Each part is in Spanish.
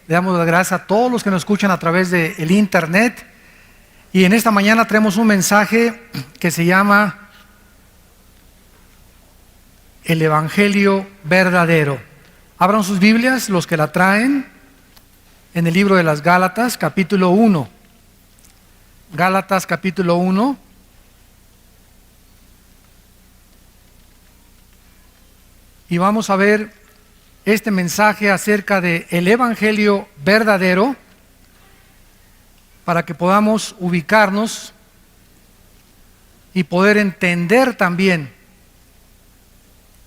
Le damos las gracias a todos los que nos escuchan a través del internet. Y en esta mañana traemos un mensaje que se llama El Evangelio Verdadero. Abran sus Biblias, los que la traen, en el libro de las Gálatas, capítulo 1. Gálatas, capítulo 1. Y vamos a ver este mensaje acerca de el Evangelio verdadero, para que podamos ubicarnos y poder entender también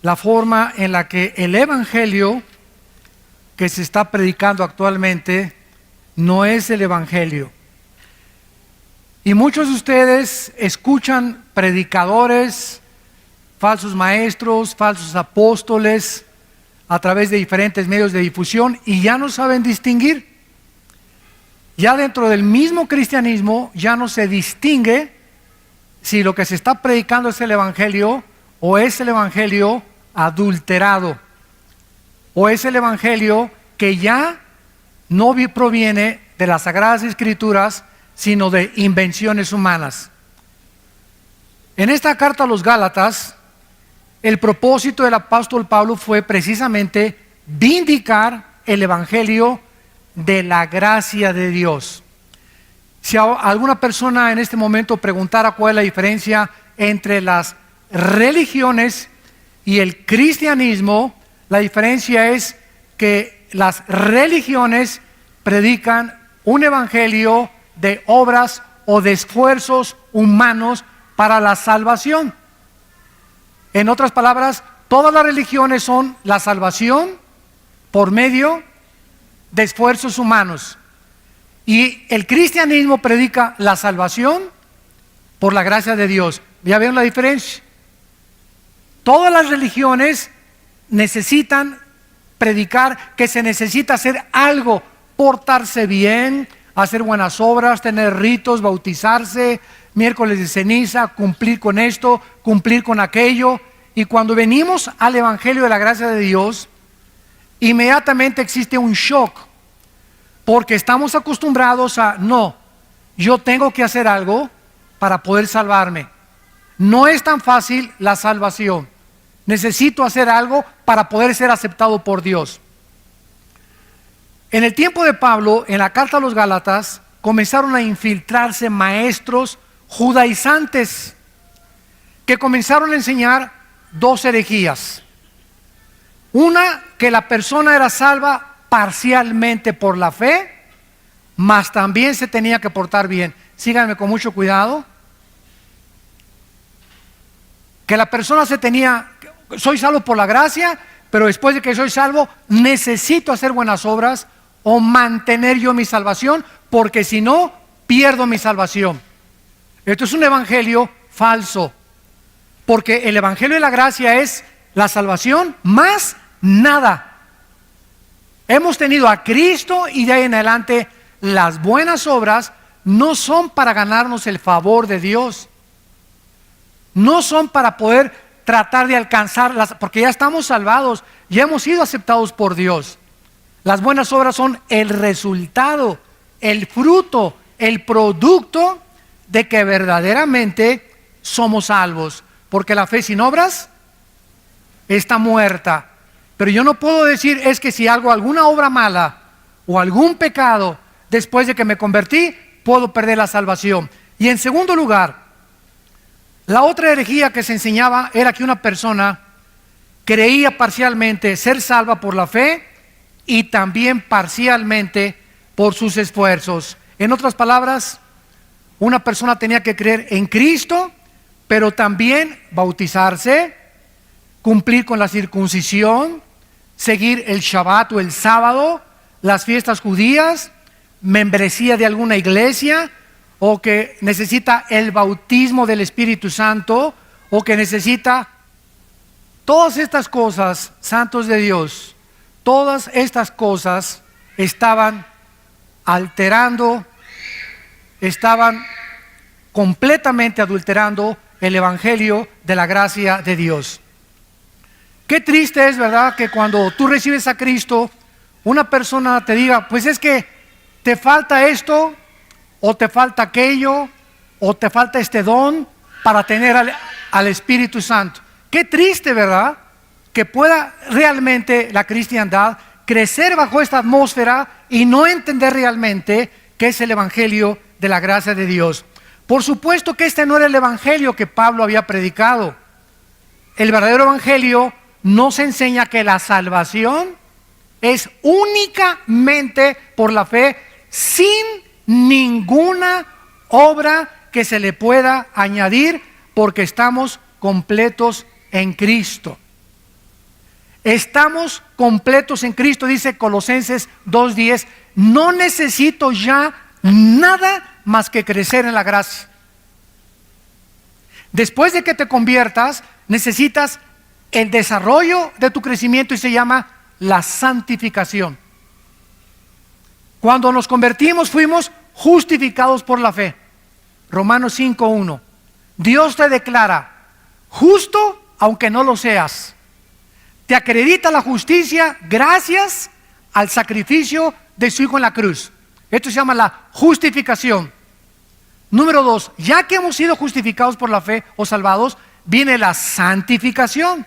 la forma en la que el Evangelio que se está predicando actualmente no es el Evangelio. Y muchos de ustedes escuchan predicadores, falsos maestros, falsos apóstoles, a través de diferentes medios de difusión, y ya no saben distinguir. Ya dentro del mismo cristianismo ya no se distingue si lo que se está predicando es el Evangelio o es el Evangelio adulterado, o es el Evangelio que ya no proviene de las Sagradas Escrituras, sino de invenciones humanas. En esta carta a los Gálatas, el propósito del apóstol Pablo fue precisamente vindicar el Evangelio de la gracia de Dios. Si alguna persona en este momento preguntara cuál es la diferencia entre las religiones y el cristianismo, la diferencia es que las religiones predican un evangelio de obras o de esfuerzos humanos para la salvación. En otras palabras, todas las religiones son la salvación por medio de esfuerzos humanos. Y el cristianismo predica la salvación por la gracia de Dios. ¿Ya ven la diferencia? Todas las religiones necesitan predicar que se necesita hacer algo, portarse bien, hacer buenas obras, tener ritos, bautizarse, miércoles de ceniza, cumplir con esto, cumplir con aquello. Y cuando venimos al Evangelio de la gracia de Dios, inmediatamente existe un shock, porque estamos acostumbrados a, no, yo tengo que hacer algo para poder salvarme. No es tan fácil la salvación. Necesito hacer algo para poder ser aceptado por Dios. En el tiempo de Pablo, en la carta a los Gálatas, comenzaron a infiltrarse maestros judaizantes que comenzaron a enseñar dos herejías. Una, que la persona era salva parcialmente por la fe, mas también se tenía que portar bien. Síganme con mucho cuidado. Que la persona soy salvo por la gracia, pero después de que soy salvo, necesito hacer buenas obras o mantener yo mi salvación, porque si no, pierdo mi salvación. Esto es un evangelio falso, porque el evangelio de la gracia es la salvación más nada. Hemos tenido a Cristo, y de ahí en adelante las buenas obras no son para ganarnos el favor de Dios, no son para poder tratar de alcanzarlas, porque ya estamos salvados, ya hemos sido aceptados por Dios. Las buenas obras son el resultado, el fruto, el producto de que verdaderamente somos salvos, porque la fe sin obras está muerta. Pero yo no puedo decir, es que si hago alguna obra mala o algún pecado después de que me convertí, puedo perder la salvación. Y en segundo lugar, la otra herejía que se enseñaba era que una persona creía parcialmente ser salva por la fe y también parcialmente por sus esfuerzos. En otras palabras, una persona tenía que creer en Cristo, pero también bautizarse, cumplir con la circuncisión, seguir el Shabbat o el sábado, las fiestas judías, membresía de alguna iglesia, o que necesita el bautismo del Espíritu Santo, o que necesita. Todas estas cosas, santos de Dios, todas estas cosas estaban alterando, estaban completamente adulterando el evangelio de la gracia de Dios. Qué triste es, ¿verdad?, que cuando tú recibes a Cristo, una persona te diga, pues es que te falta esto, o te falta aquello, o te falta este don para tener al Espíritu Santo. Qué triste, ¿verdad?, que pueda realmente la cristiandad crecer bajo esta atmósfera y no entender realmente qué es el evangelio de la gracia de Dios. Por supuesto que este no era el evangelio que Pablo había predicado. El verdadero evangelio nos enseña que la salvación es únicamente por la fe, sin ninguna obra que se le pueda añadir, porque estamos completos en Cristo. Estamos completos en Cristo, dice Colosenses 2:10. No necesito ya nada más que crecer en la gracia. Después de que te conviertas, necesitas el desarrollo de tu crecimiento y se llama la santificación. Cuando nos convertimos fuimos justificados por la fe. Romanos 5:1. Dios te declara justo aunque no lo seas. Te acredita la justicia gracias al sacrificio de su Hijo en la cruz. Esto se llama la justificación. Número 2, ya que hemos sido justificados por la fe o salvados, viene la santificación.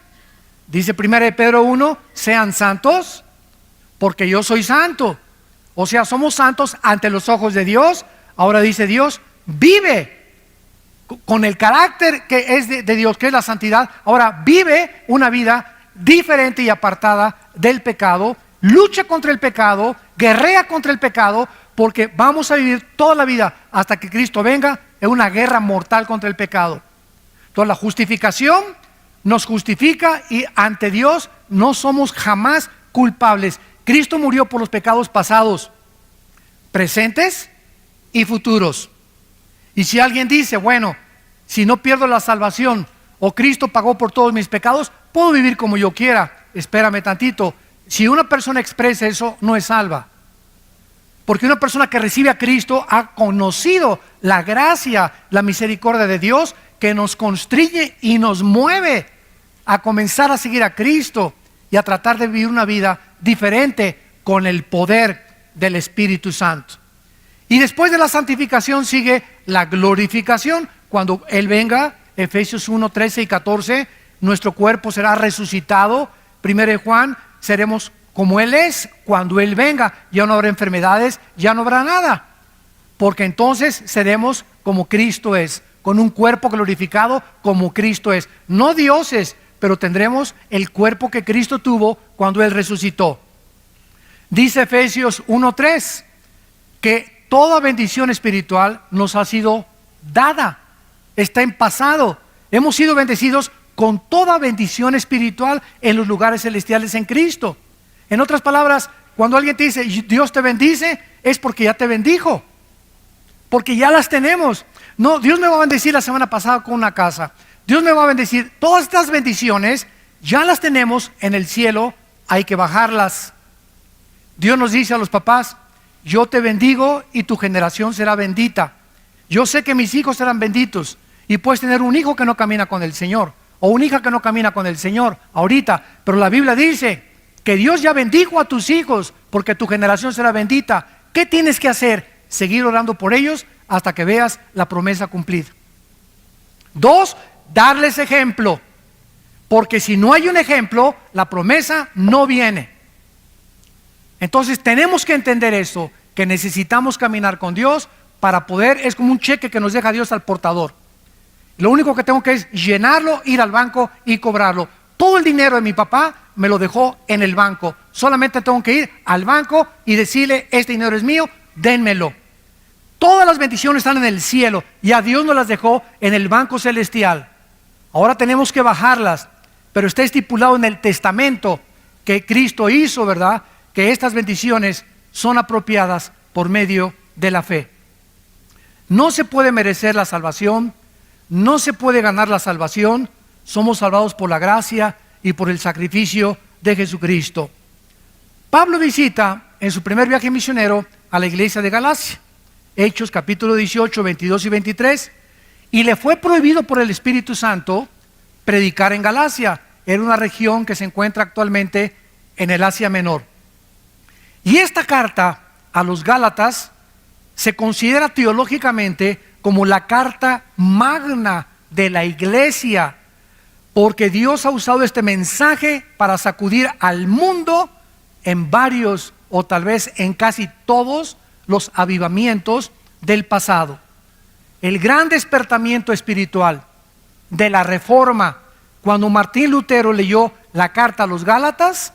Dice 1 Pedro 1, sean santos porque yo soy santo. O sea, somos santos ante los ojos de Dios. Ahora dice Dios, vive con el carácter que es de Dios, que es la santidad. Ahora vive una vida diferente y apartada del pecado. Lucha contra el pecado, guerrea contra el pecado, porque vamos a vivir toda la vida hasta que Cristo venga en una guerra mortal contra el pecado. Entonces la justificación nos justifica y ante Dios no somos jamás culpables. Cristo murió por los pecados pasados, presentes y futuros. Y si alguien dice, bueno, si no pierdo la salvación o Cristo pagó por todos mis pecados, puedo vivir como yo quiera. Espérame tantito. Si una persona expresa eso, no es salva. Porque una persona que recibe a Cristo ha conocido la gracia, la misericordia de Dios, que nos constriñe y nos mueve a comenzar a seguir a Cristo y a tratar de vivir una vida diferente con el poder del Espíritu Santo. Y después de la santificación sigue la glorificación. Cuando Él venga, Efesios 1, 13 y 14, nuestro cuerpo será resucitado. 1 Juan, seremos como Él es cuando Él venga. Ya no habrá enfermedades, ya no habrá nada, porque entonces seremos como Cristo es, con un cuerpo glorificado como Cristo es. No dioses, pero tendremos el cuerpo que Cristo tuvo cuando Él resucitó. Dice Efesios 1:3 que toda bendición espiritual nos ha sido dada, está en pasado. Hemos sido bendecidos con toda bendición espiritual en los lugares celestiales en Cristo. En otras palabras, cuando alguien te dice Dios te bendice, es porque ya te bendijo, porque ya las tenemos. No, Dios me va a bendecir la semana pasada con una casa, Dios me va a bendecir. Todas estas bendiciones ya las tenemos en el cielo, hay que bajarlas. Dios nos dice a los papás, yo te bendigo y tu generación será bendita. Yo sé que mis hijos serán benditos. Y puedes tener un hijo que no camina con el Señor, o una hija que no camina con el Señor ahorita, pero la Biblia dice que Dios ya bendijo a tus hijos porque tu generación será bendita. ¿Qué tienes que hacer? Seguir orando por ellos hasta que veas la promesa cumplida. 2, darles ejemplo, porque si no hay un ejemplo, la promesa no viene. Entonces tenemos que entender eso, que necesitamos caminar con Dios para poder, es como un cheque que nos deja Dios al portador. Lo único que tengo que es llenarlo, ir al banco y cobrarlo. Todo el dinero de mi papá me lo dejó en el banco. Solamente tengo que ir al banco y decirle, este dinero es mío, dénmelo. Todas las bendiciones están en el cielo y a Dios nos las dejó en el banco celestial. Ahora tenemos que bajarlas, pero está estipulado en el testamento que Cristo hizo, ¿verdad?, que estas bendiciones son apropiadas por medio de la fe. No se puede merecer la salvación, no se puede ganar la salvación. Somos salvados por la gracia y por el sacrificio de Jesucristo. Pablo visita en su primer viaje misionero a la iglesia de Galacia, Hechos capítulo 18, 22 y 23, y le fue prohibido por el Espíritu Santo predicar en Galacia. Era una región que se encuentra actualmente en el Asia Menor. Y esta carta a los Gálatas se considera teológicamente como la carta magna de la iglesia, porque Dios ha usado este mensaje para sacudir al mundo en varios o tal vez en casi todos los avivamientos del pasado. El gran despertamiento espiritual de la Reforma, cuando Martín Lutero leyó la carta a los Gálatas,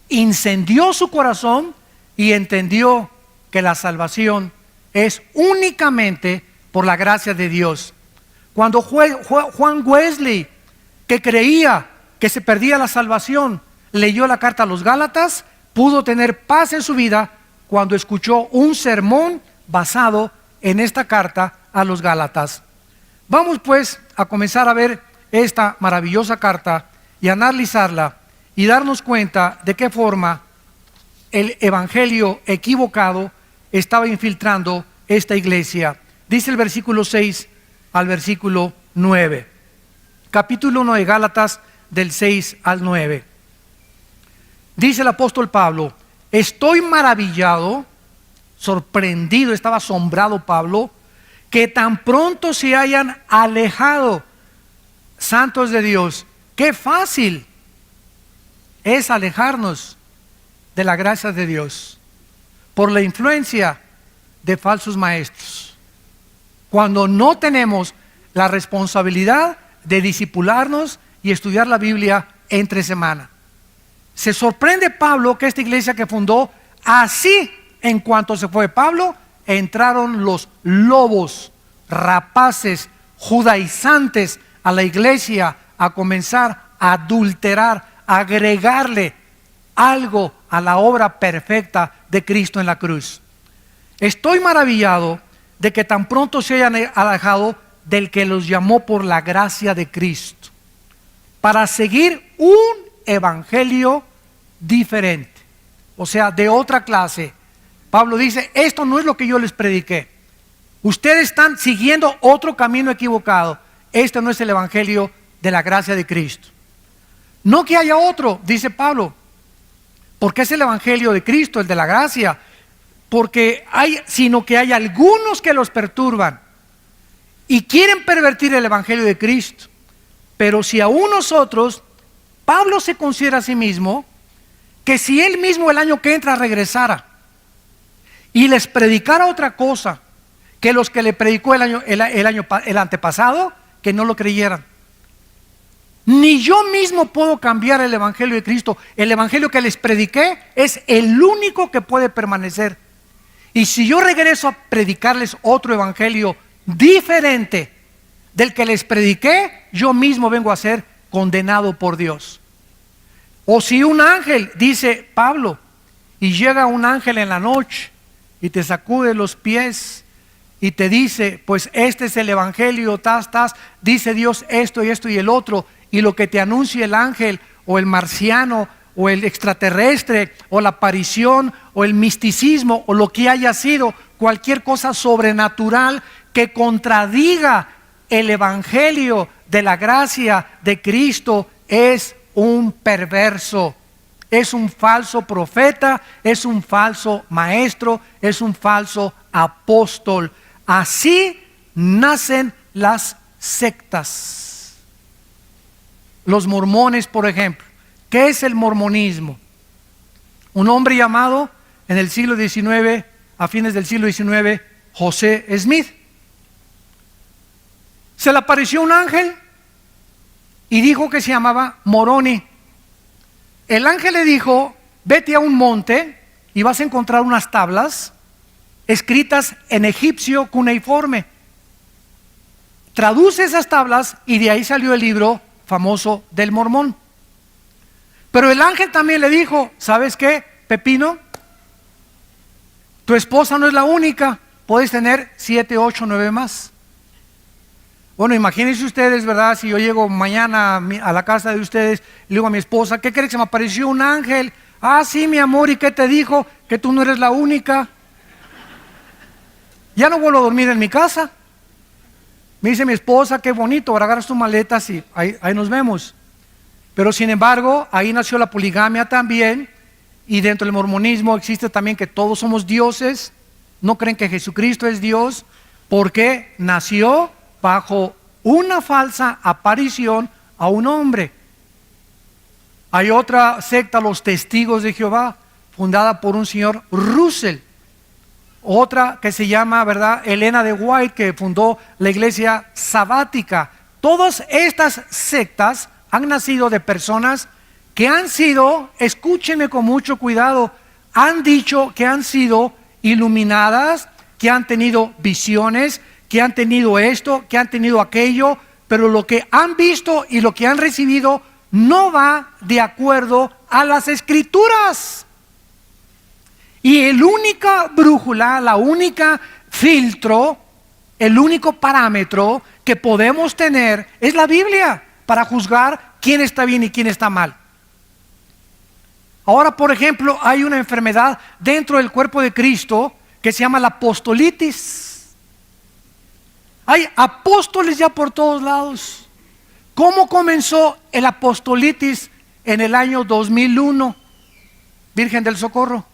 incendió su corazón y entendió que la salvación es únicamente por la gracia de Dios. Cuando Juan Wesley, que creía que se perdía la salvación, leyó la carta a los Gálatas, pudo tener paz en su vida cuando escuchó un sermón basado en esta carta a los Gálatas. Vamos pues a comenzar a ver esta maravillosa carta y analizarla y darnos cuenta de qué forma el evangelio equivocado estaba infiltrando esta iglesia. Dice el versículo 6 al versículo 9. Capítulo 1 de Gálatas, del 6 al 9. Dice el apóstol Pablo: estoy maravillado, sorprendido, estaba asombrado Pablo, que tan pronto se hayan alejado, santos de Dios. Qué fácil es alejarnos de la gracia de Dios por la influencia de falsos maestros, cuando no tenemos la responsabilidad de discipularnos y estudiar la Biblia entre semana. Se sorprende Pablo que esta iglesia que fundó, así en cuanto se fue Pablo, entraron los lobos rapaces judaizantes a la iglesia a comenzar a adulterar, a agregarle algo a la obra perfecta de Cristo en la cruz. Estoy maravillado de que tan pronto se hayan alejado del que los llamó por la gracia de Cristo para seguir un evangelio diferente, o sea, de otra clase. Pablo dice: esto no es lo que yo les prediqué. Ustedes están siguiendo otro camino equivocado. Este no es el evangelio de la gracia de Cristo. No que haya otro, dice Pablo, porque es el evangelio de Cristo, el de la gracia, sino que hay algunos que los perturban y quieren pervertir el evangelio de Cristo. Pero si aún nosotros, Pablo se considera a sí mismo que si él mismo el año que entra regresara y les predicara otra cosa que los que le predicó el antepasado, que no lo creyeran. Ni yo mismo puedo cambiar el evangelio de Cristo. El evangelio que les prediqué es el único que puede permanecer. Y si yo regreso a predicarles otro evangelio diferente del que les prediqué, yo mismo vengo a ser condenado por Dios. O si un ángel, dice Pablo, y llega un ángel en la noche y te sacude los pies y te dice: pues este es el evangelio, dice Dios esto y esto y el otro, y lo que te anuncia el ángel o el marciano o el extraterrestre o la aparición o el misticismo o lo que haya sido, cualquier cosa sobrenatural que contradiga el evangelio de la gracia de Cristo, es un perverso, es un falso profeta, es un falso maestro, es un falso apóstol. Así nacen las sectas. Los mormones, por ejemplo. ¿Qué es el mormonismo? Un hombre llamado en el siglo XIX, a fines del siglo XIX, José Smith. Se le apareció un ángel y dijo que se llamaba Moroni. El ángel le dijo: vete a un monte y vas a encontrar unas tablas escritas en egipcio cuneiforme. Traduce esas tablas y de ahí salió el libro famoso del Mormón. Pero el ángel también le dijo: ¿sabes qué, Pepino? Tu esposa no es la única, puedes tener 7, 8, 9 más. Bueno, imagínense ustedes, ¿verdad? Si yo llego mañana a la casa de ustedes y le digo a mi esposa, ¿qué crees? Se me apareció un ángel. Ah, sí, mi amor, ¿y qué te dijo? Que tú no eres la única. Ya no vuelvo a dormir en mi casa. Me dice mi esposa, qué bonito, ahora agarras tus maletas y ahí nos vemos. Pero sin embargo, ahí nació la poligamia también, y dentro del mormonismo existe también que todos somos dioses, no creen que Jesucristo es Dios, porque nació bajo una falsa aparición a un hombre. Hay otra secta, los Testigos de Jehová, fundada por un señor Russell. Otra que se llama, ¿verdad?, Elena de White, que fundó la iglesia sabática. Todas estas sectas han nacido de personas que han sido, escúchenme con mucho cuidado, han dicho que han sido iluminadas, que han tenido visiones, que han tenido esto, que han tenido aquello, pero lo que han visto y lo que han recibido no va de acuerdo a las Escrituras. Y el única brújula, la única filtro, el único parámetro que podemos tener es la Biblia para juzgar quién está bien y quién está mal. Ahora, por ejemplo, hay una enfermedad dentro del cuerpo de Cristo que se llama la apostolitis. Hay apóstoles ya por todos lados. ¿Cómo comenzó el apostolitis en el año 2001? Virgen del Socorro.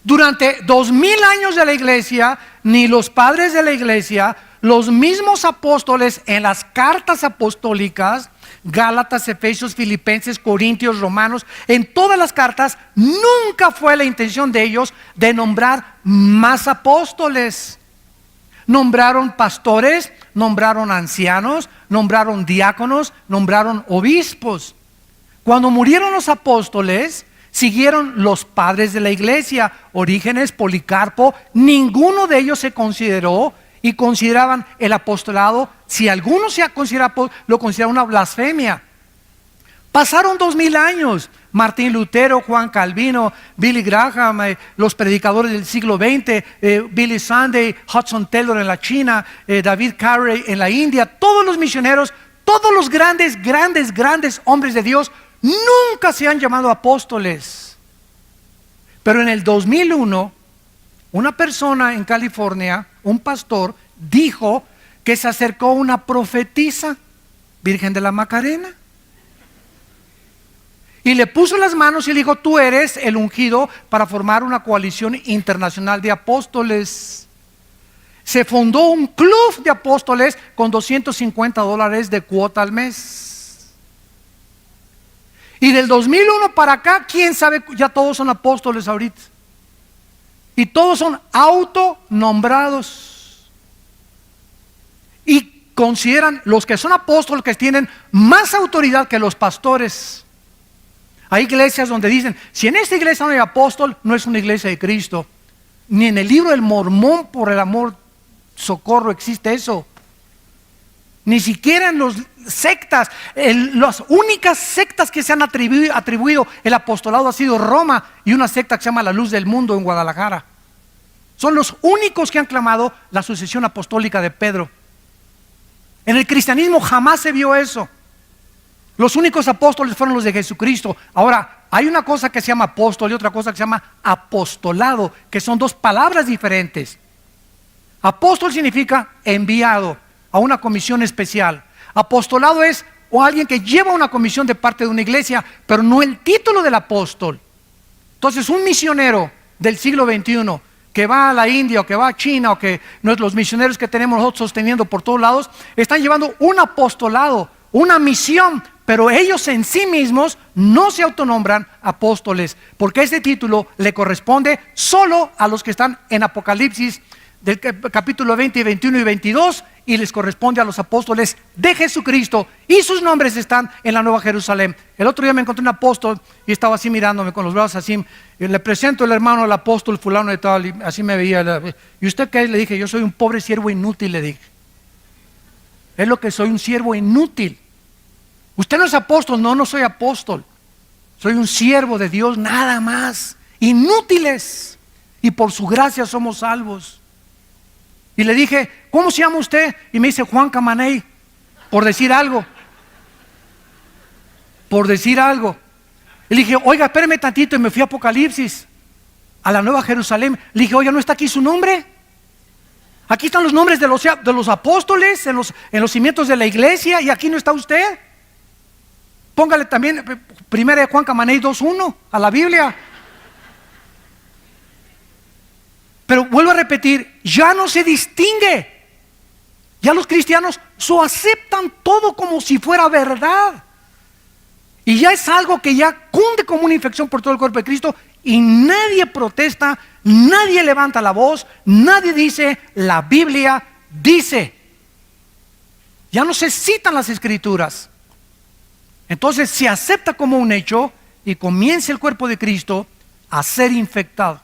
Durante 2000 años de la iglesia, ni los padres de la iglesia, los mismos apóstoles en las cartas apostólicas, Gálatas, Efesios, Filipenses, Corintios, Romanos, en todas las cartas, nunca fue la intención de ellos de nombrar más apóstoles. Nombraron pastores, nombraron ancianos, nombraron diáconos, nombraron obispos. Cuando murieron los apóstoles, siguieron los padres de la iglesia, Orígenes, Policarpo. Ninguno de ellos se consideró y consideraban el apostolado, si alguno se considera, lo considera una blasfemia. Pasaron 2000 años. Martín Lutero, Juan Calvino, Billy Graham, los predicadores del siglo XX, Billy Sunday, Hudson Taylor en la China, David Carey en la India, todos los misioneros, todos los grandes hombres de Dios nunca se han llamado apóstoles. Pero en el 2001, una persona en California, un pastor, dijo que se acercó una profetisa, Virgen de la Macarena, y le puso las manos y le dijo: tú eres el ungido para formar una coalición internacional de apóstoles. Se fundó un club de apóstoles con $250 de cuota al mes. Y del 2001 para acá, quién sabe, ya todos son apóstoles ahorita. Y todos son autonombrados. Y consideran los que son apóstoles que tienen más autoridad que los pastores. Hay iglesias donde dicen: si en esta iglesia no hay apóstol, no es una iglesia de Cristo. Ni en el libro del Mormón, por el amor, socorro, existe eso. Ni siquiera en las sectas, las únicas sectas que se han atribuido el apostolado ha sido Roma y una secta que se llama La Luz del Mundo en Guadalajara. Son los únicos que han clamado la sucesión apostólica de Pedro. En el cristianismo jamás se vio eso. Los únicos apóstoles fueron los de Jesucristo. Ahora, hay una cosa que se llama apóstol y otra cosa que se llama apostolado, que son dos palabras diferentes. Apóstol significa enviado a una comisión especial. Apostolado es o alguien que lleva una comisión de parte de una iglesia, pero no el título del apóstol. Entonces, un misionero del siglo XXI que va a la India o que va a China, o que los misioneros que tenemos nosotros sosteniendo por todos lados, están llevando un apostolado, una misión, pero ellos en sí mismos no se autonombran apóstoles, porque ese título le corresponde solo a los que están en Apocalipsis del capítulo 20, 21 y 22, y les corresponde a los apóstoles de Jesucristo, y sus nombres están en la Nueva Jerusalén. El otro día me encontré un apóstol y estaba así mirándome con los brazos así, y le presento el hermano al apóstol fulano de tal, y así me veía. ¿Y usted qué es? Le dije: yo soy un pobre siervo inútil, le dije. Es lo que soy, un siervo inútil. Usted no es apóstol. No, no soy apóstol. Soy un siervo de Dios, nada más. Inútiles. Y por su gracia somos salvos. Y le dije: ¿cómo se llama usted? Y me dice Juan Camaney, por decir algo. Por decir algo. Y le dije, oiga, espéreme tantito, y me fui a Apocalipsis, a la Nueva Jerusalén. Le dije, oiga, ¿no está aquí su nombre? Aquí están los nombres de los apóstoles en los cimientos de la iglesia, y aquí no está usted. Póngale también primera de Juan Camaney 2:1 a la Biblia. Pero vuelvo a repetir, ya no se distingue. Ya los cristianos aceptan todo como si fuera verdad. Y ya es algo que ya cunde como una infección por todo el cuerpo de Cristo, y nadie protesta, nadie levanta la voz, nadie dice, la Biblia dice. Ya no se citan las escrituras. Entonces se acepta como un hecho y comienza el cuerpo de Cristo a ser infectado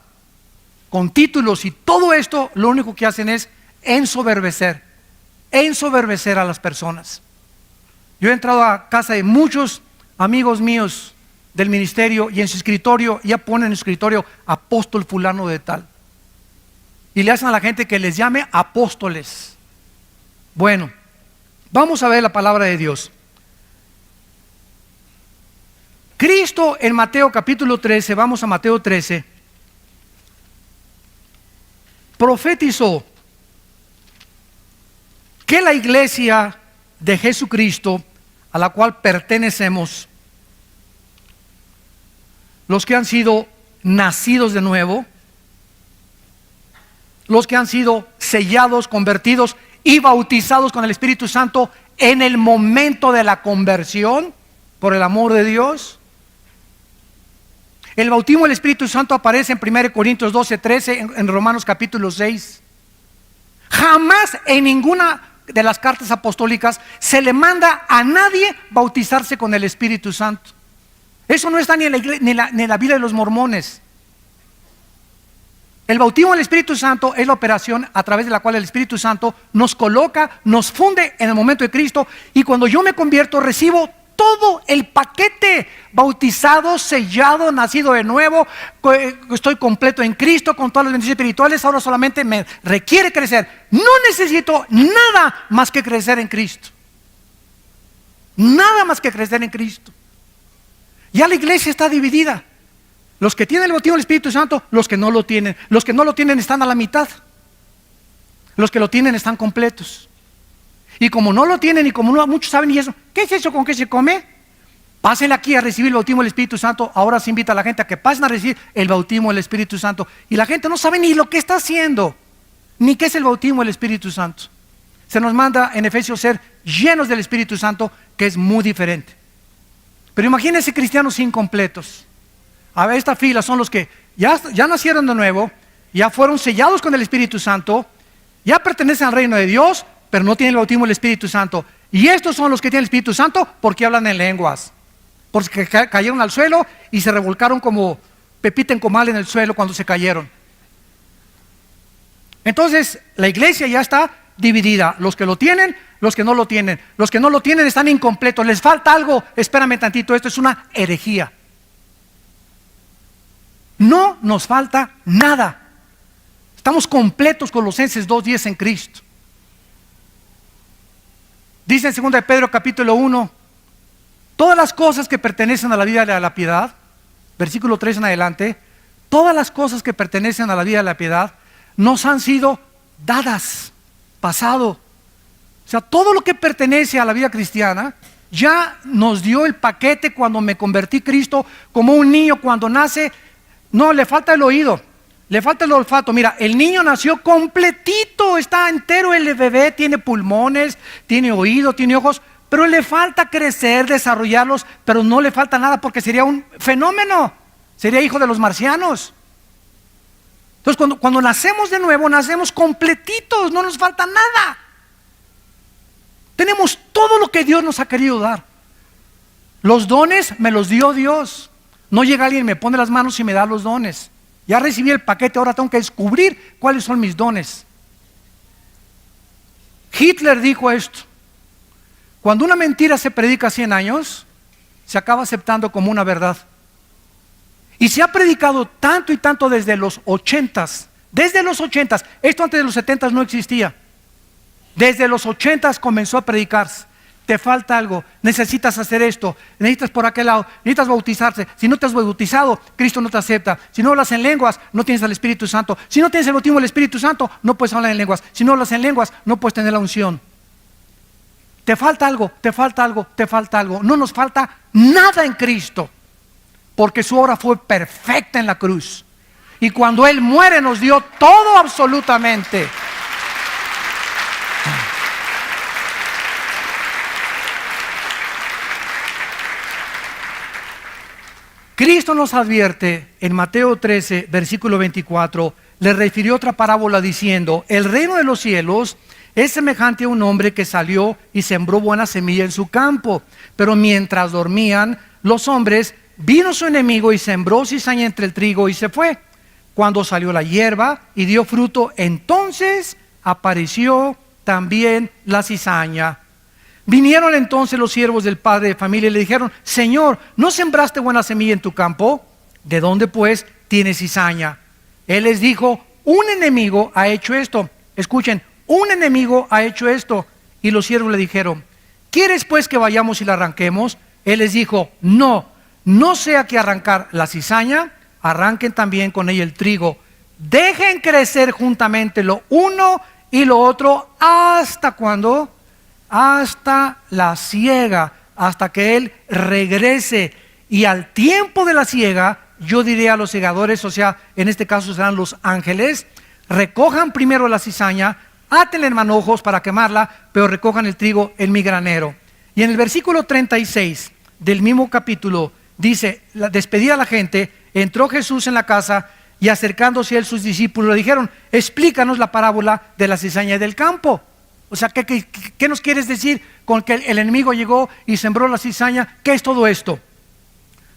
con títulos, y todo esto lo único que hacen es ensoberbecer a las personas. Yo he entrado a casa de muchos amigos míos del ministerio, y en su escritorio ya ponen en su escritorio apóstol fulano de tal, y le hacen a la gente que les llame apóstoles. Bueno, vamos a ver la palabra de Dios. Cristo en Mateo capítulo 13, vamos a Mateo 13, profetizó que la iglesia de Jesucristo, a la cual pertenecemos, los que han sido nacidos de nuevo, los que han sido sellados, convertidos y bautizados con el Espíritu Santo en el momento de la conversión, por el amor de Dios. El bautismo del Espíritu Santo aparece en 1 Corintios 12:13, en Romanos capítulo 6. Jamás en ninguna de las cartas apostólicas se le manda a nadie bautizarse con el Espíritu Santo. Eso no está ni en la Biblia de los mormones. El bautismo del Espíritu Santo es la operación a través de la cual el Espíritu Santo nos coloca, nos funde en el momento de Cristo, y cuando yo me convierto recibo todo el paquete: bautizado, sellado, nacido de nuevo, estoy completo en Cristo con todas las bendiciones espirituales. Ahora solamente me requiere crecer. No necesito nada más que crecer en Cristo. Nada más que crecer en Cristo. Ya la iglesia está dividida: los que tienen el bautismo del Espíritu Santo, los que no lo tienen. Los que no lo tienen están a la mitad. Los que lo tienen están completos. Y como no lo tienen, y como no muchos saben, y eso, ¿qué es eso con qué se come? Pásenle aquí a recibir el bautismo del Espíritu Santo. Ahora se invita a la gente a que pasen a recibir el bautismo del Espíritu Santo, y la gente no sabe ni lo que está haciendo, ni qué es el bautismo del Espíritu Santo. Se nos manda en Efesios ser llenos del Espíritu Santo, que es muy diferente. Pero imagínense cristianos incompletos. A ver, esta fila son los que ya nacieron de nuevo, ya fueron sellados con el Espíritu Santo, ya pertenecen al reino de Dios, pero no tienen el bautismo del Espíritu Santo. Y estos son los que tienen el Espíritu Santo porque hablan en lenguas, porque cayeron al suelo y se revolcaron como pepita en comal en el suelo cuando se cayeron. Entonces la iglesia ya está dividida: los que lo tienen, los que no lo tienen. Los que no lo tienen están incompletos, les falta algo. Espérame tantito, esto es una herejía. No nos falta nada. Estamos completos. Colosenses 2:10 en Cristo. Dice en 2 de Pedro capítulo 1: todas las cosas que pertenecen a la vida de la piedad, versículo 3 en adelante, todas las cosas que pertenecen a la vida de la piedad nos han sido dadas, pasado. O sea, todo lo que pertenece a la vida cristiana ya nos dio el paquete cuando me convertí a Cristo, como un niño cuando nace. No, le falta el oído, le falta el olfato. Mira, el niño nació completito, está entero el bebé, tiene pulmones, tiene oído, tiene ojos, pero le falta crecer, desarrollarlos, pero no le falta nada porque sería un fenómeno, sería hijo de los marcianos. Entonces cuando nacemos de nuevo, nacemos completitos, no nos falta nada. Tenemos todo lo que Dios nos ha querido dar. Los dones me los dio Dios. No llega alguien, me pone las manos y me da los dones. Ya recibí el paquete, ahora tengo que descubrir cuáles son mis dones. Hitler dijo esto: cuando una mentira se predica 100 años, se acaba aceptando como una verdad. Y se ha predicado tanto y tanto desde los 80s. Desde los 80s. Esto antes de los 70s no existía. Desde los 80s comenzó a predicar. Te falta algo, necesitas hacer esto, necesitas por aquel lado, necesitas bautizarse. Si no te has bautizado, Cristo no te acepta. Si no hablas en lenguas, no tienes al Espíritu Santo. Si no tienes el bautismo del Espíritu Santo, no puedes hablar en lenguas. Si no hablas en lenguas, no puedes tener la unción. Te falta algo, te falta algo, te falta algo. No nos falta nada en Cristo, porque su obra fue perfecta en la cruz. Y cuando Él muere nos dio todo absolutamente. Cristo nos advierte en Mateo 13, versículo 24, le refirió otra parábola diciendo: el reino de los cielos es semejante a un hombre que salió y sembró buena semilla en su campo. Pero mientras dormían los hombres, vino su enemigo y sembró cizaña entre el trigo y se fue. Cuando salió la hierba y dio fruto, entonces apareció también la cizaña. Vinieron entonces los siervos del padre de familia y le dijeron: Señor, ¿no sembraste buena semilla en tu campo? ¿De dónde pues tienes cizaña? Él les dijo: un enemigo ha hecho esto. Escuchen, un enemigo ha hecho esto. Y los siervos le dijeron: ¿quieres pues que vayamos y la arranquemos? Él les dijo: no sea que arrancar la cizaña, arranquen también con ella el trigo. Dejen crecer juntamente lo uno y lo otro hasta cuando, hasta la siega, hasta que Él regrese. Y al tiempo de la siega, yo diré a los segadores, o sea, en este caso serán los ángeles: recojan primero la cizaña, átenla en manojos para quemarla, pero recojan el trigo en mi granero. Y en el versículo 36 del mismo capítulo dice: despedida a la gente, entró Jesús en la casa y acercándose a él sus discípulos le dijeron: explícanos la parábola de la cizaña y del campo. O sea, ¿qué nos quieres decir con que el enemigo llegó y sembró la cizaña? ¿Qué es todo esto?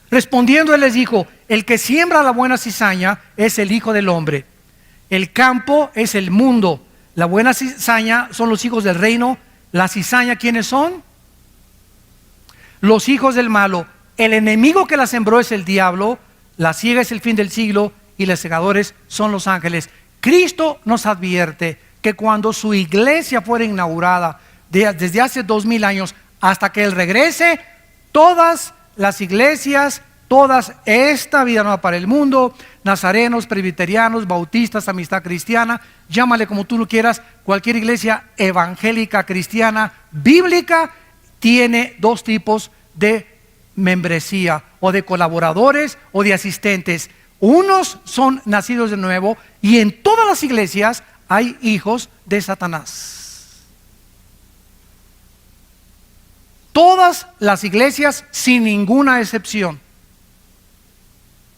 Respondiendo él les dijo: el que siembra la buena cizaña es el Hijo del Hombre. El campo es el mundo. La buena cizaña son los hijos del reino. La cizaña, ¿quiénes son? Los hijos del malo. El enemigo que la sembró es el diablo. La siega es el fin del siglo y los segadores son los ángeles. Cristo nos advierte que cuando su iglesia fuera inaugurada, desde hace 2000 años hasta que Él regrese, todas las iglesias, todas, esta vida nueva para el mundo, nazarenos, presbiterianos, bautistas, amistad cristiana, llámale como tú lo quieras, cualquier iglesia evangélica, cristiana, bíblica, tiene dos tipos de membresía, o de colaboradores o de asistentes. Unos son nacidos de nuevo, y en todas las iglesias hay hijos de Satanás. Todas las iglesias, sin ninguna excepción,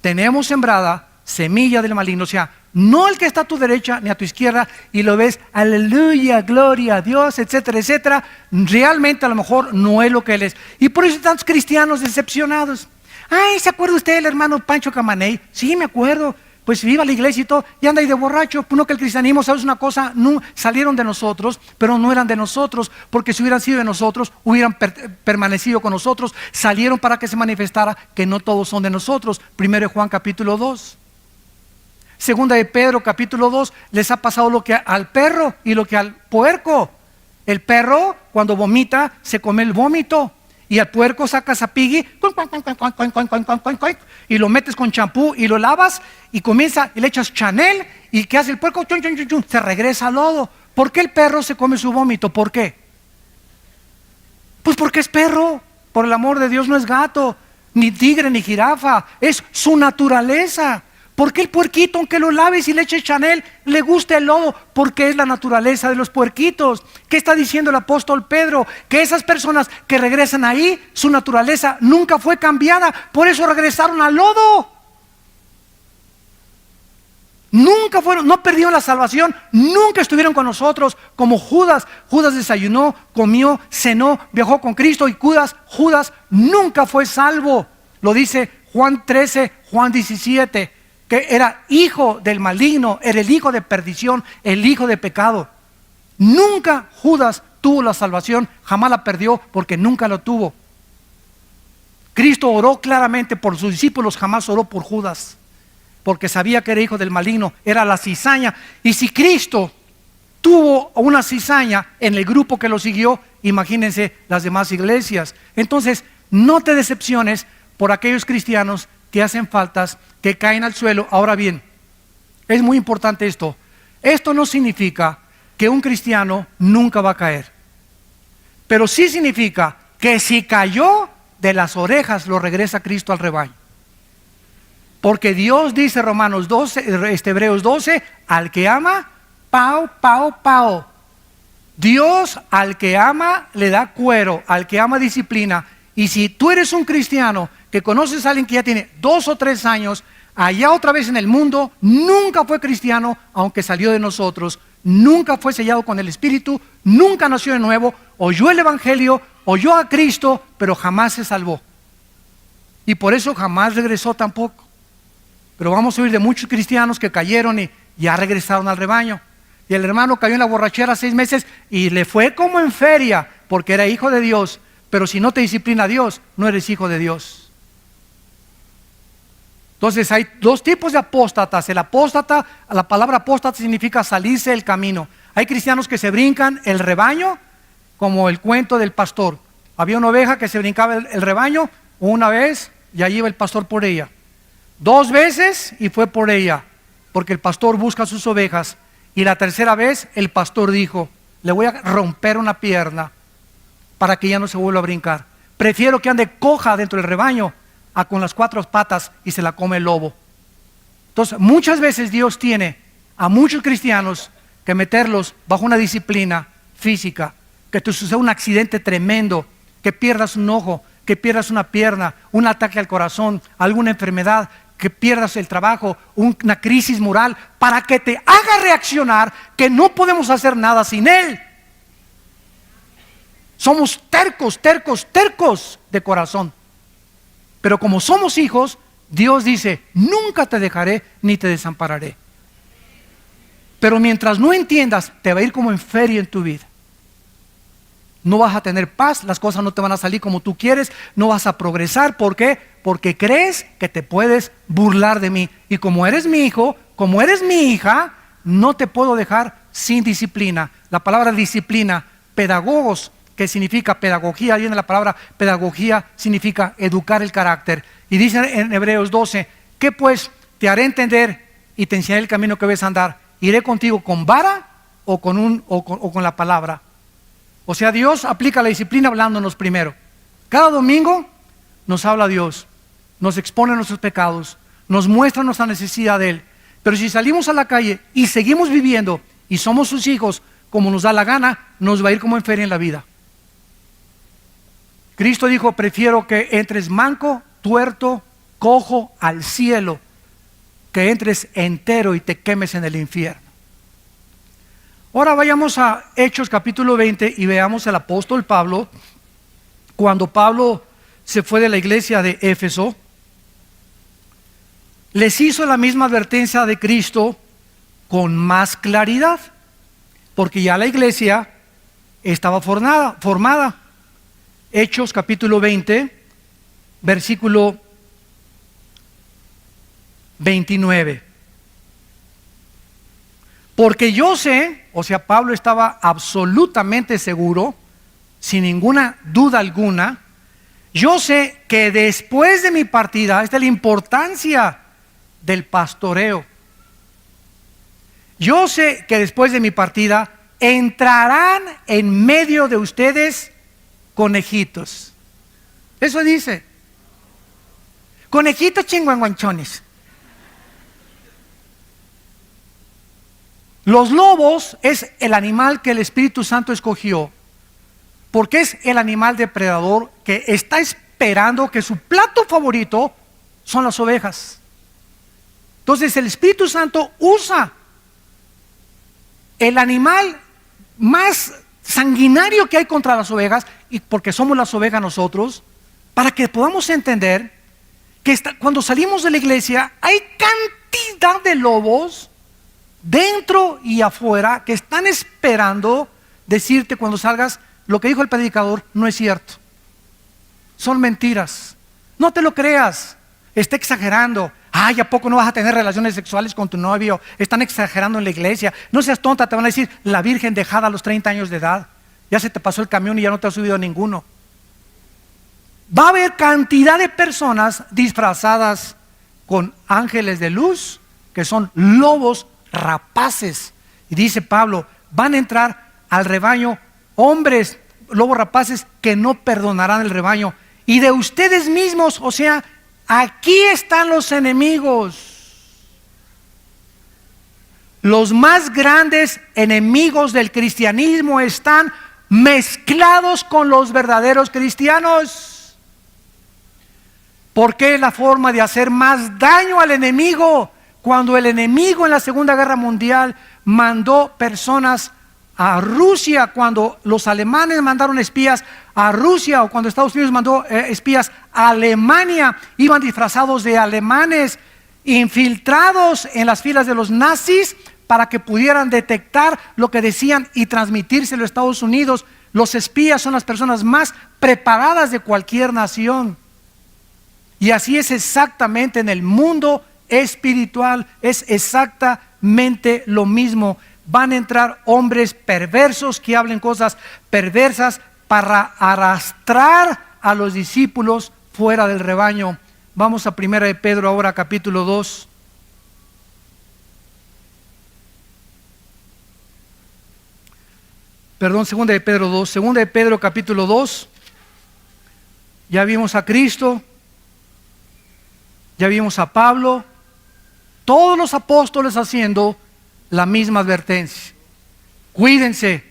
tenemos sembrada semilla del maligno. O sea, no el que está a tu derecha ni a tu izquierda y lo ves, aleluya, gloria a Dios, etcétera, etcétera. Realmente a lo mejor no es lo que él es. Y por eso hay tantos cristianos decepcionados. Ay, ¿se acuerda usted del hermano Pancho Camaney? Sí, me acuerdo. Pues viva la iglesia y todo, y anda ahí de borracho. No, que el cristianismo, ¿sabes una cosa? No, salieron de nosotros, pero no eran de nosotros, porque si hubieran sido de nosotros, hubieran permanecido con nosotros. Salieron para que se manifestara que no todos son de nosotros. Primero de Juan capítulo 2. Segunda de Pedro capítulo 2. Les ha pasado lo que al perro y lo que al puerco. El perro, cuando vomita, se come el vómito. Y al puerco sacas a Piggy y lo metes con champú y lo lavas y comienza y le echas Chanel. ¿Y qué hace el puerco? Chun, chun, chun, chun, se regresa al lodo. ¿Por qué el perro se come su vómito? ¿Por qué? Pues porque es perro. Por el amor de Dios, no es gato, ni tigre, ni jirafa. Es su naturaleza. ¿Por qué el puerquito, aunque lo laves y le eches Chanel, le gusta el lodo? Porque es la naturaleza de los puerquitos. ¿Qué está diciendo el apóstol Pedro? Que esas personas que regresan ahí, su naturaleza nunca fue cambiada. Por eso regresaron al lodo. Nunca fueron, no perdieron la salvación, nunca estuvieron con nosotros como Judas. Judas desayunó, comió, cenó, viajó con Cristo, y Judas nunca fue salvo. Lo dice Juan 13, Juan 17. Que era hijo del maligno, era el hijo de perdición, el hijo de pecado. Nunca Judas tuvo la salvación, jamás la perdió porque nunca lo tuvo. Cristo oró claramente por sus discípulos, jamás oró por Judas, porque sabía que era hijo del maligno, era la cizaña. Y si Cristo tuvo una cizaña en el grupo que lo siguió, imagínense las demás iglesias. Entonces, no te decepciones por aquellos cristianos que hacen faltas, que caen al suelo. Ahora bien, es muy importante esto. Esto no significa que un cristiano nunca va a caer, pero sí significa que si cayó, de las orejas lo regresa Cristo al rebaño. Porque Dios dice, Romanos 12, Hebreos 12, al que ama, pao, pao, pao. Dios al que ama le da cuero, al que ama disciplina. Y si tú eres un cristiano que conoces a alguien que ya tiene 2 o 3 años, allá otra vez en el mundo, nunca fue cristiano, aunque salió de nosotros, nunca fue sellado con el Espíritu, nunca nació de nuevo, oyó el Evangelio, oyó a Cristo, pero jamás se salvó. Y por eso jamás regresó tampoco. Pero vamos a oír de muchos cristianos que cayeron y ya regresaron al rebaño. Y el hermano cayó en la borrachera 6 meses y le fue como en feria, porque era hijo de Dios. Pero si no te disciplina Dios, no eres hijo de Dios. Entonces hay 2 tipos de apóstatas. El apóstata, la palabra apóstata significa salirse del camino. Hay cristianos que se brincan el rebaño, como el cuento del pastor. Había una oveja que se brincaba el rebaño una vez y allí iba el pastor por ella. 2 veces y fue por ella, porque el pastor busca sus ovejas. Y la tercera vez el pastor dijo, le voy a romper una pierna para que ya no se vuelva a brincar. Prefiero que ande coja dentro del rebaño a con las 4 patas y se la come el lobo. Entonces muchas veces Dios tiene a muchos cristianos que meterlos bajo una disciplina física, que te suceda un accidente tremendo, que pierdas un ojo, que pierdas una pierna, un ataque al corazón, alguna enfermedad, que pierdas el trabajo, una crisis moral, para que te haga reaccionar que no podemos hacer nada sin Él. Somos tercos, tercos, tercos de corazón. Pero como somos hijos, Dios dice, nunca te dejaré ni te desampararé. Pero mientras no entiendas, te va a ir como en feria en tu vida. No vas a tener paz, las cosas no te van a salir como tú quieres, no vas a progresar. ¿Por qué? Porque crees que te puedes burlar de mí. Y como eres mi hijo, como eres mi hija, no te puedo dejar sin disciplina. La palabra disciplina, pedagogos, que significa pedagogía, viene la palabra pedagogía, significa educar el carácter. Y dice en Hebreos 12, ¿qué pues te haré entender y te enseñaré el camino que debes andar? ¿Iré contigo con vara o con la palabra? O sea, Dios aplica la disciplina hablándonos primero. Cada domingo nos habla Dios, nos expone nuestros pecados, nos muestra nuestra necesidad de Él. Pero si salimos a la calle y seguimos viviendo y somos sus hijos como nos da la gana, nos va a ir como en feria en la vida. Cristo dijo, prefiero que entres manco, tuerto, cojo al cielo, que entres entero y te quemes en el infierno. Ahora vayamos a Hechos capítulo 20 y veamos al apóstol Pablo. Cuando Pablo se fue de la iglesia de Éfeso, les hizo la misma advertencia de Cristo con más claridad, porque ya la iglesia estaba formada. Hechos capítulo 20, versículo 29. Porque yo sé, o sea, Pablo estaba absolutamente seguro, sin ninguna duda alguna, yo sé que después de mi partida, esta es la importancia del pastoreo. Yo sé que después de mi partida entrarán en medio de ustedes conejitos. Eso dice. Conejitos chinguanguanchones. Los lobos es el animal que el Espíritu Santo escogió, porque es el animal depredador que está esperando, que su plato favorito son las ovejas. Entonces el Espíritu Santo usa el animal más sanguinario que hay contra las ovejas, y porque somos las ovejas nosotros, para que podamos entender que cuando salimos de la iglesia hay cantidad de lobos dentro y afuera que están esperando decirte cuando salgas, lo que dijo el predicador no es cierto, son mentiras, no te lo creas, está exagerando, Ay, ¿a poco no vas a tener relaciones sexuales con tu novio? Están exagerando en la iglesia. No seas tonta, te van a decir, la virgen dejada a los 30 años de edad. Ya se te pasó el camión y ya no te has subido a ninguno. Va a haber cantidad de personas disfrazadas con ángeles de luz, que son lobos rapaces. Y dice Pablo, van a entrar al rebaño hombres, lobos rapaces, que no perdonarán el rebaño. Y de ustedes mismos, o sea, aquí están los enemigos. Los más grandes enemigos del cristianismo están mezclados con los verdaderos cristianos. Porque es la forma de hacer más daño al enemigo. Cuando el enemigo en la Segunda Guerra Mundial mandó personas a Rusia, cuando los alemanes mandaron espías a Rusia, o cuando Estados Unidos mandó espías a Alemania, iban disfrazados de alemanes, infiltrados en las filas de los nazis para que pudieran detectar lo que decían y transmitírselo a Estados Unidos. Los espías son las personas más preparadas de cualquier nación. Y así es exactamente en el mundo espiritual, es exactamente lo mismo. Van a entrar hombres perversos que hablen cosas perversas para arrastrar a los discípulos fuera del rebaño. Vamos a 1 de Pedro ahora, capítulo 2. Perdón, 2 de Pedro 2. 2 de Pedro capítulo 2. Ya vimos a Cristo, ya vimos a Pablo, todos los apóstoles haciendo la misma advertencia. Cuídense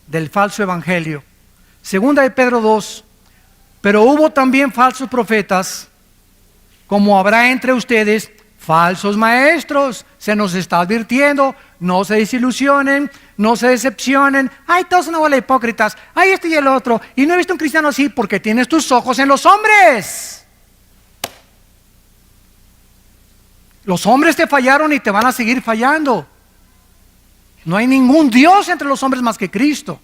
del falso evangelio. 2 de Pedro 2. Pero hubo también falsos profetas, como habrá entre ustedes falsos maestros. Se nos está advirtiendo, no se desilusionen, no se decepcionen. Ay, todos son una bola de hipócritas. Ay, este y el otro. Y no he visto un cristiano así, porque tienes tus ojos en los hombres. Los hombres te fallaron y te van a seguir fallando. No hay ningún Dios entre los hombres más que Cristo.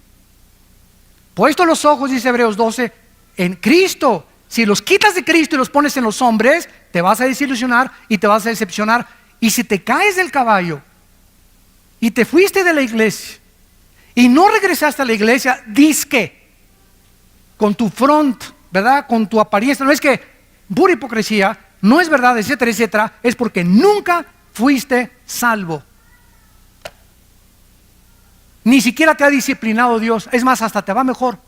Puesto los ojos, dice Hebreos 12, en Cristo. Si los quitas de Cristo y los pones en los hombres, te vas a desilusionar y te vas a decepcionar. Y si te caes del caballo y te fuiste de la iglesia y no regresaste a la iglesia, dizque con tu front, ¿verdad? Con tu apariencia, no es que pura hipocresía, no es verdad, etcétera, etcétera, es porque nunca fuiste salvo. Ni siquiera te ha disciplinado Dios. Es más, hasta te va mejor.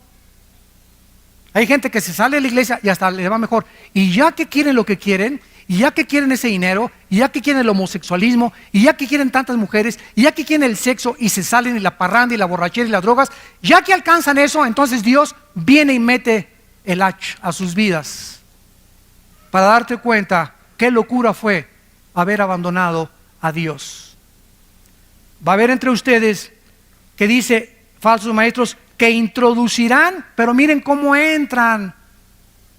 Hay gente que se sale de la iglesia y hasta le va mejor. Y ya que quieren lo que quieren, y ya que quieren ese dinero, y ya que quieren el homosexualismo, y ya que quieren tantas mujeres, y ya que quieren el sexo, y se salen y la parranda y la borrachera y las drogas, ya que alcanzan eso, entonces Dios viene y mete el hacha a sus vidas para darte cuenta qué locura fue haber abandonado a Dios. Va a haber entre ustedes, que dice, falsos maestros que introducirán, pero miren cómo entran,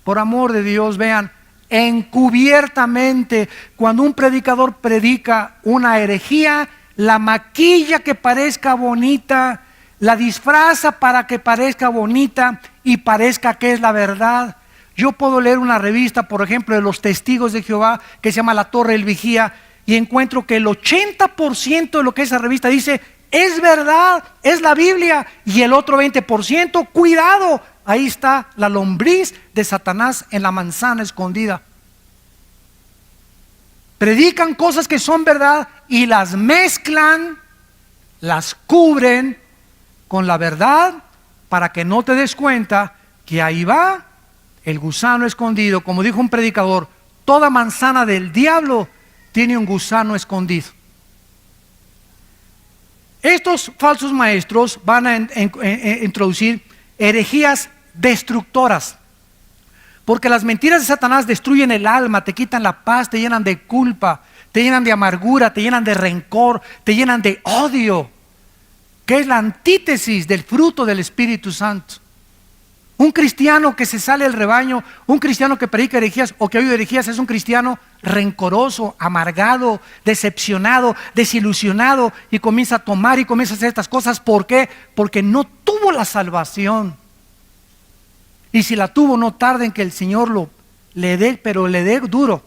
por amor de Dios, vean, encubiertamente. Cuando un predicador predica una herejía, la maquilla que parezca bonita, la disfraza para que parezca bonita y parezca que es la verdad. Yo puedo leer una revista, por ejemplo, de los Testigos de Jehová, que se llama La Torre del Vigía, y encuentro que el 80% de lo que esa revista dice es verdad, es la Biblia, y el otro 20%, cuidado, ahí está la lombriz de Satanás en la manzana escondida. Predican cosas que son verdad y las mezclan, las cubren con la verdad para que no te des cuenta que ahí va el gusano escondido. Como dijo un predicador, toda manzana del diablo tiene un gusano escondido. Estos falsos maestros van a introducir herejías destructoras, porque las mentiras de Satanás destruyen el alma, te quitan la paz, te llenan de culpa, te llenan de amargura, te llenan de rencor, te llenan de odio, que es la antítesis del fruto del Espíritu Santo. Un cristiano que se sale del rebaño, un cristiano que predica herejías o que oye herejías, es un cristiano rencoroso, amargado, decepcionado, desilusionado, y comienza a tomar y comienza a hacer estas cosas. ¿Por qué? Porque no tuvo la salvación. Y si la tuvo, no tarde en que el Señor le dé, pero le dé duro.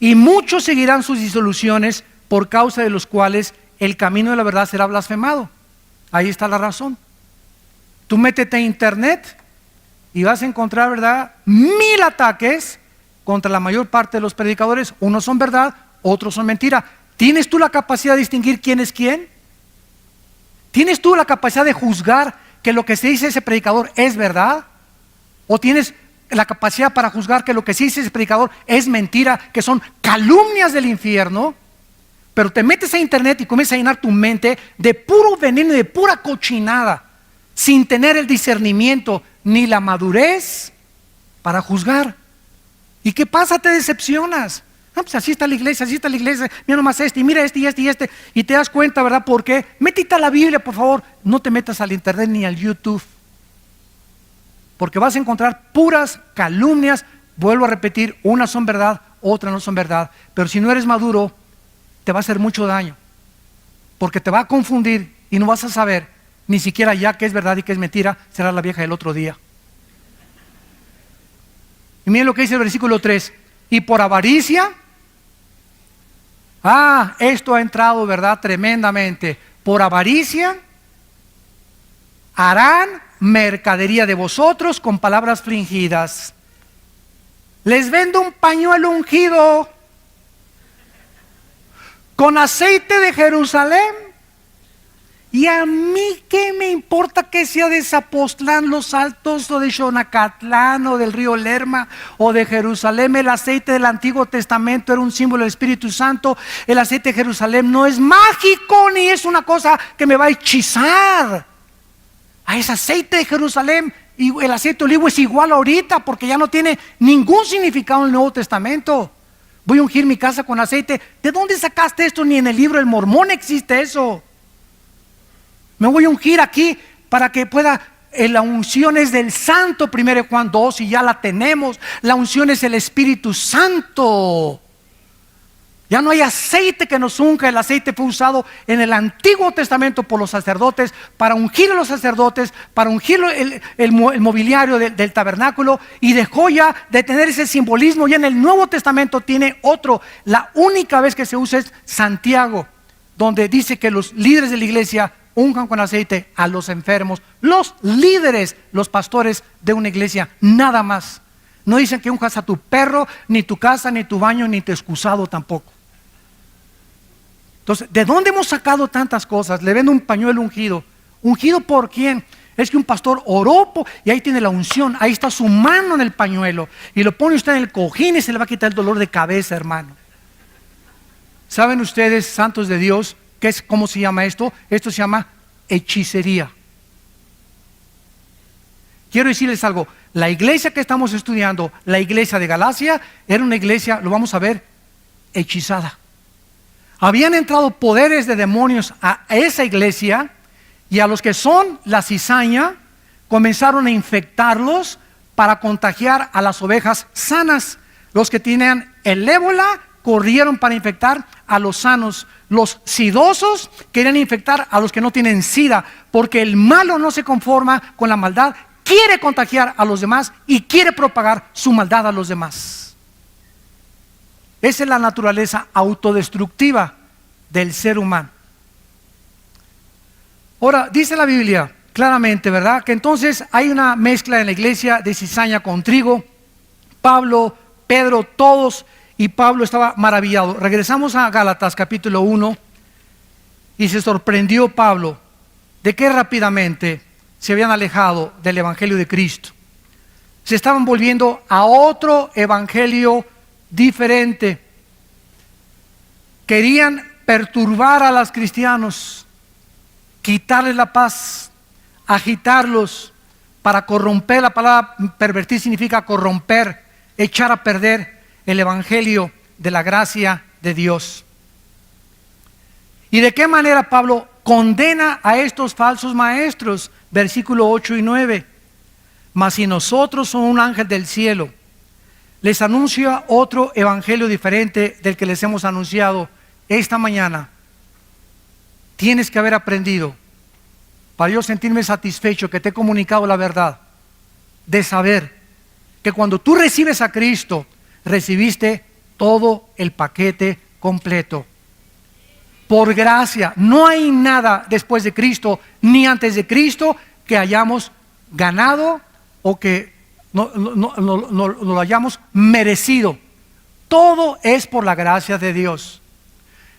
y muchos seguirán sus disoluciones, por causa de los cuales el camino de la verdad será blasfemado. Ahí está la razón. Tú métete a internet y vas a encontrar, ¿verdad?, 1000 ataques contra la mayor parte de los predicadores. Unos son verdad, otros son mentira. ¿Tienes tú la capacidad de distinguir quién es quién? ¿Tienes tú la capacidad de juzgar que lo que se dice ese predicador es verdad? ¿O tienes la capacidad para juzgar que lo que se dice ese predicador es mentira, que son calumnias del infierno? Pero te metes a internet y comienzas a llenar tu mente de puro veneno y de pura cochinada, sin tener el discernimiento ni la madurez para juzgar. ¿Y qué pasa? Te decepcionas. No, pues así está la iglesia, mira nomás y mira este, y te das cuenta, ¿verdad? ¿Por qué? Métete a la Biblia, por favor. No te metas al internet ni al YouTube, porque vas a encontrar puras calumnias. Vuelvo a repetir, unas son verdad, otras no son verdad. Pero si no eres maduro, te va a hacer mucho daño, porque te va a confundir y no vas a saber ni siquiera ya qué es verdad y qué es mentira. Será la vieja del otro día. Y miren lo que dice el versículo 3. Y por avaricia, esto ha entrado, ¿verdad?, tremendamente. Por avaricia harán mercadería de vosotros con palabras fingidas. Les vendo un pañuelo ungido con aceite de Jerusalén, y a mí qué me importa que sea de Zapotlán, Los Altos, o de Xonacatlán, o del río Lerma, o de Jerusalén. El aceite del Antiguo Testamento era un símbolo del Espíritu Santo. El aceite de Jerusalén no es mágico, ni es una cosa que me va a hechizar. Es aceite de Jerusalén, y el aceite de olivo es igual ahorita, porque ya no tiene ningún significado en el Nuevo Testamento. Voy a ungir mi casa con aceite. ¿De dónde sacaste esto? Ni en el libro del Mormón existe eso. Me voy a ungir aquí para que pueda. La unción es del Santo, 1 Juan 2, y ya la tenemos. La unción es el Espíritu Santo. Ya no hay aceite que nos unja. El aceite fue usado en el Antiguo Testamento por los sacerdotes, para ungir a los sacerdotes, para ungir el mobiliario del tabernáculo, y dejó ya de tener ese simbolismo. Ya en el Nuevo Testamento tiene otro. La única vez que se usa es Santiago, donde dice que los líderes de la iglesia unjan con aceite a los enfermos. Los líderes, los pastores de una iglesia, nada más. No dicen que unjas a tu perro, ni tu casa, ni tu baño, ni tu excusado tampoco. Entonces, ¿de dónde hemos sacado tantas cosas? Le vendo un pañuelo ungido. ¿Ungido por quién? Es que un pastor oró y ahí tiene la unción. Ahí está su mano en el pañuelo, y lo pone usted en el cojín y se le va a quitar el dolor de cabeza, hermano. ¿Saben ustedes, santos de Dios, cómo se llama esto? Esto se llama hechicería. Quiero decirles algo. La iglesia que estamos estudiando, la iglesia de Galacia, era una iglesia, lo vamos a ver, hechizada. Habían entrado poderes de demonios a esa iglesia, y a los que son la cizaña comenzaron a infectarlos para contagiar a las ovejas sanas. Los que tenían el ébola corrieron para infectar a los sanos. Los sidosos querían infectar a los que no tienen sida, porque el malo no se conforma con la maldad, quiere contagiar a los demás y quiere propagar su maldad a los demás. Esa es la naturaleza autodestructiva del ser humano. Ahora, dice la Biblia claramente, ¿verdad?, que entonces hay una mezcla en la iglesia de cizaña con trigo. Pablo, Pedro, todos, y Pablo estaba maravillado. Regresamos a Gálatas capítulo 1, y se sorprendió Pablo de que rápidamente se habían alejado del evangelio de Cristo. Se estaban volviendo a otro evangelio diferente. Querían perturbar a los cristianos, quitarles la paz, agitarlos para corromper. La palabra pervertir significa corromper, echar a perder el evangelio de la gracia de Dios. ¿Y de qué manera Pablo condena a estos falsos maestros? Versículo 8 y 9. Mas si nosotros somos un ángel del cielo, les anuncia otro evangelio diferente del que les hemos anunciado esta mañana, tienes que haber aprendido, para yo sentirme satisfecho que te he comunicado la verdad, de saber que cuando tú recibes a Cristo, recibiste todo el paquete completo. Por gracia, no hay nada después de Cristo ni antes de Cristo que hayamos ganado o que no lo hayamos merecido. Todo es por la gracia de Dios.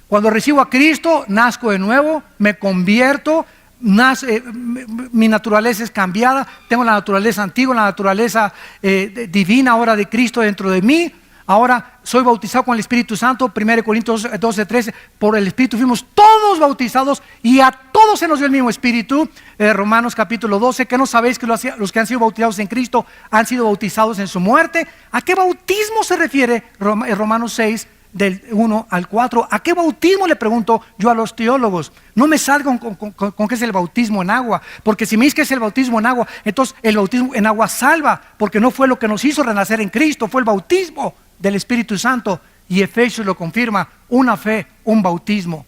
Cuando recibo a Cristo, nazco de nuevo, me convierto, mi naturaleza es cambiada, tengo la naturaleza antigua, la naturaleza divina ahora de Cristo dentro de mí. Ahora soy bautizado con el Espíritu Santo, 1 Corintios 12:13, por el Espíritu fuimos todos bautizados y a todos se nos dio el mismo Espíritu. Romanos capítulo 12, ¿qué no sabéis que los que han sido bautizados en Cristo han sido bautizados en su muerte? ¿A qué bautismo se refiere Romanos 6, del 1 al 4? ¿A qué bautismo, le pregunto yo a los teólogos? No me salgan con qué es el bautismo en agua, porque si me dices que es el bautismo en agua, entonces el bautismo en agua salva, porque no fue lo que nos hizo renacer en Cristo, fue el bautismo del Espíritu Santo, y Efesios lo confirma: una fe, un bautismo.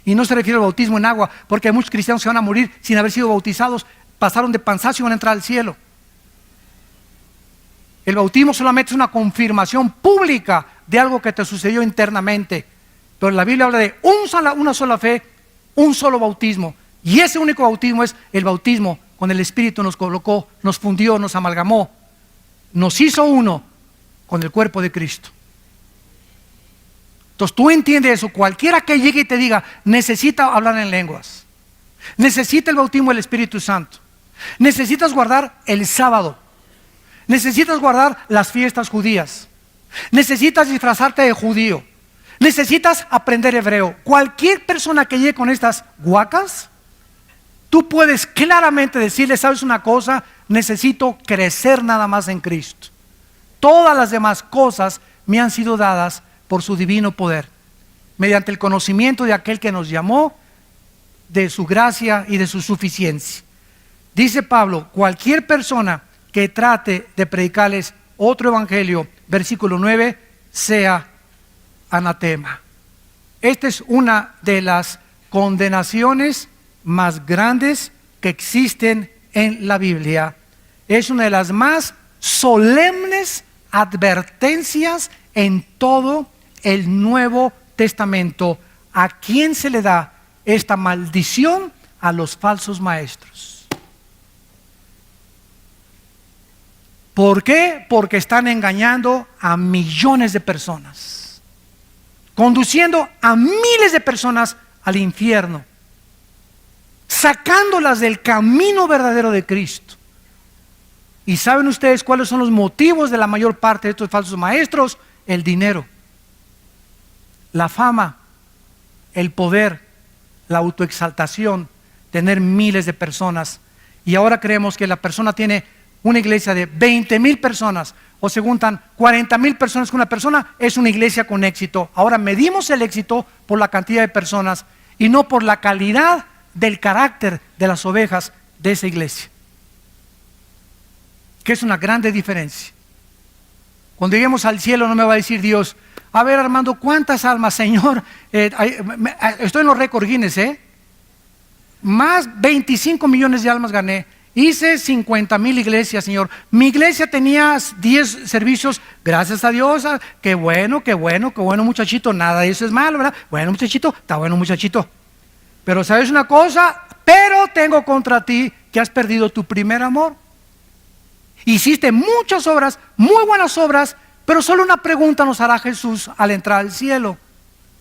Y no se refiere al bautismo en agua, porque hay muchos cristianos que van a morir sin haber sido bautizados, pasaron de panzazo y van a entrar al cielo. El bautismo solamente es una confirmación pública de algo que te sucedió internamente. Pero la Biblia habla de una sola fe, un solo bautismo, y ese único bautismo es el bautismo con el Espíritu. Nos colocó, nos fundió, nos amalgamó, nos hizo uno con el cuerpo de Cristo. Entonces tú entiendes eso. Cualquiera que llegue y te diga necesita hablar en lenguas, necesita el bautismo del Espíritu Santo, necesitas guardar el sábado, necesitas guardar las fiestas judías, necesitas disfrazarte de judío, necesitas aprender hebreo, cualquier persona que llegue con estas guacas, tú puedes claramente decirle: ¿sabes una cosa? Necesito crecer nada más en Cristo. Todas las demás cosas me han sido dadas por su divino poder, mediante el conocimiento de aquel que nos llamó, de su gracia y de su suficiencia. Dice Pablo: cualquier persona que trate de predicarles otro evangelio, versículo 9, sea anatema. Esta es una de las condenaciones más grandes que existen en la Biblia. Es una de las más solemnes advertencias en todo el Nuevo Testamento. ¿A quién se le da esta maldición? A los falsos maestros. ¿Por qué? Porque están engañando a millones de personas, conduciendo a miles de personas al infierno, sacándolas del camino verdadero de Cristo. ¿Y saben ustedes cuáles son los motivos de la mayor parte de estos falsos maestros? El dinero, la fama, el poder, la autoexaltación, tener miles de personas. Y ahora creemos que la persona tiene una iglesia de 20,000 personas, o se juntan 40,000 personas con una persona, es una iglesia con éxito. Ahora medimos el éxito por la cantidad de personas y no por la calidad del carácter de las ovejas de esa iglesia, que es una grande diferencia. Cuando lleguemos al cielo no me va a decir Dios: a ver, Armando, ¿cuántas almas, Señor? Estoy en los récords Guinness, más 25 millones de almas gané, hice 50,000 iglesias, Señor, mi iglesia tenía 10 servicios, gracias a Dios, qué bueno muchachito, nada de eso es malo, ¿verdad? Bueno muchachito, está bueno muchachito, pero ¿sabes una cosa? Pero tengo contra ti que has perdido tu primer amor. Hiciste muchas obras, muy buenas obras, pero solo una pregunta nos hará Jesús al entrar al cielo.